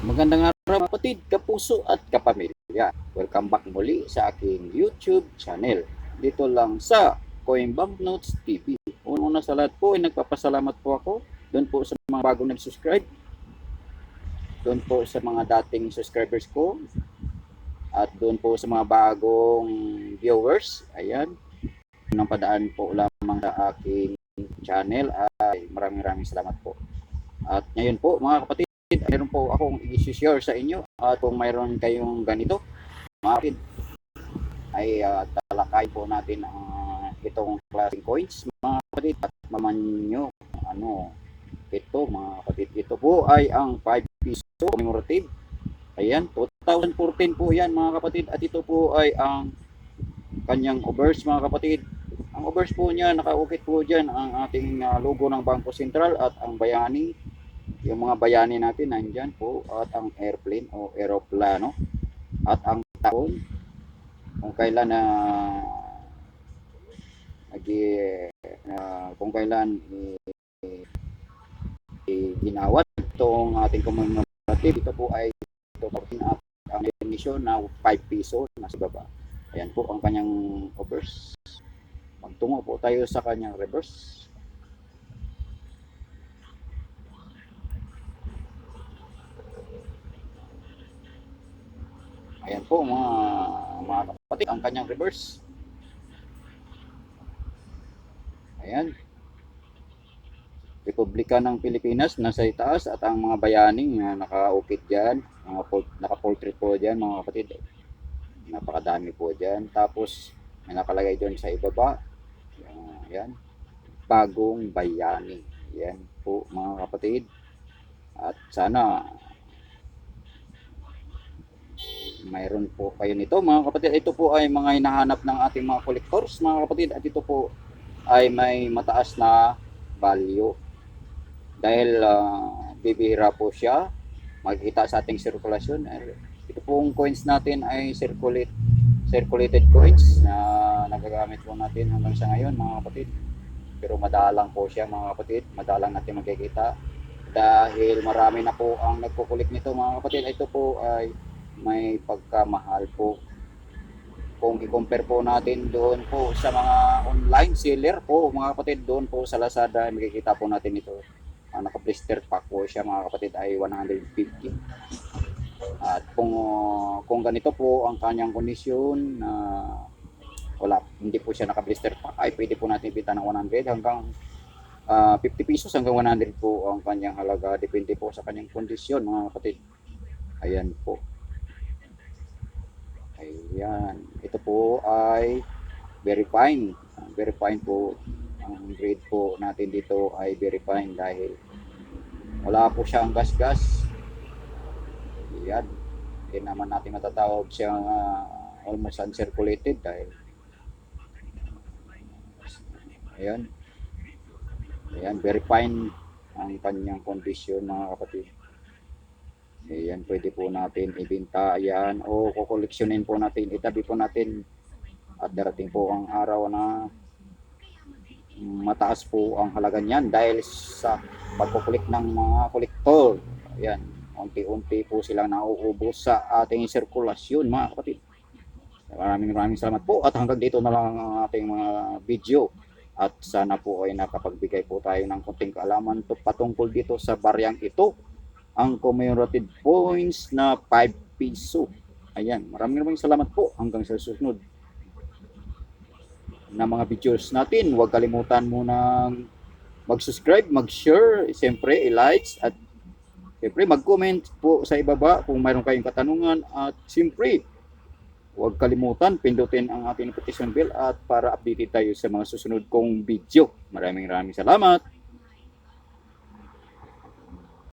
Magandang araw kapatid, kapuso at kapamilya. Welcome back muli sa aking YouTube channel. Dito lang sa Coin Banknotes TV. Una sa lahat po ay nagpapasalamat po ako doon po sa mga bagong nag-subscribe, doon po sa mga dating subscribers ko, at doon po sa mga bagong viewers. Ayan, nang padaan po lamang sa aking channel ay maraming salamat po. At ngayon po mga kapatid, mayroon po akong i-share sa inyo at kung mayroon kayong ganito, mga kapatid, ay talakay po natin ang itong klaseng coins mga kapatid at maman nyo ano ito mga kapatid. Ito po ay ang 5 piso commemorative. Ayan, 2014 po yan mga kapatid at ito po ay ang kanyang obverse mga kapatid. Ang obverse po niya, nakaukit po dyan ang ating logo ng Bangko Sentral at ang bayani. Yung mga bayani natin nandyan po at ang airplane o aeroplano at ang taon kung kailan kung kailan ginawat itong ating commemorative. Ito po ay 2014 at ang emission na 5 piso nasa baba. Ayan po ang kanyang obverse. Magtungo po tayo sa kanyang reverse. Ayan po mga kapatid, ang kanyang reverse. Ayan. Republika ng Pilipinas nasa itaas at ang mga bayaning na nakaukit dyan, naka-portrait po dyan mga kapatid. Napakadami po dyan. Tapos may nakalagay dyan sa ibaba. Ayan. Bagong bayani. Yan po mga kapatid. At sana mayroon po kayo nito mga kapatid. Ito po ay mga hinahanap ng ating mga collectors mga kapatid. At ito po ay may mataas na value. Dahil bibihira po siya. Makikita sa ating sirkulasyon. Ito pong coins natin ay circulated coins na nagagamit po natin hanggang sa ngayon mga kapatid. Pero madalang po siya mga kapatid. Madalang natin makikita. Dahil marami na po ang nagkukulik nito mga kapatid. Ito po ay may pagkamahal po kung i-compare po natin doon po sa mga online seller po mga kapatid, doon po sa Lazada makikita po natin ito. Naka-blister pack po siya mga kapatid ay 150. At kung ganito po ang kanyang kondisyon na hindi po siya naka-blister pack ay pwede po natin bita ng 100 hanggang 50 pesos hanggang 100 po ang kanyang halaga, depende po sa kanyang kondisyon mga kapatid. Ayan po. Ayan. Ito po ay very fine. Very fine po. Ang grade po natin dito ay very fine dahil wala po siyang gas-gas. Ayan. Hindi naman natin matatawag siyang almost uncirculated dahil ayan. Ayan. Very fine ang kanyang kondisyon mga kapatid. Ayan, pwede po natin ibenta yan o kukoleksyonin po natin, itabi po natin at darating po ang araw na mataas po ang halaga niyan dahil sa pagkukulik ng mga kolektor. Ayan, unti-unti po silang nauubos sa ating sirkulasyon mga kapatid. Maraming salamat po at hanggang dito na lang ang ating mga video at sana po ay nakapagbigay po tayo ng konting kaalaman patungkol dito sa baryang ito, ang commemorative points na 5 piso. Ayan, maraming salamat po hanggang sa susunod na mga videos natin. Huwag kalimutan mo nang mag-subscribe, mag-share, siyempre i-likes at siyempre mag-comment po sa ibaba kung mayroon kayong katanungan at siyempre huwag kalimutan pindutin ang ating notification bell at para updated tayo sa mga susunod kong video. Maraming salamat.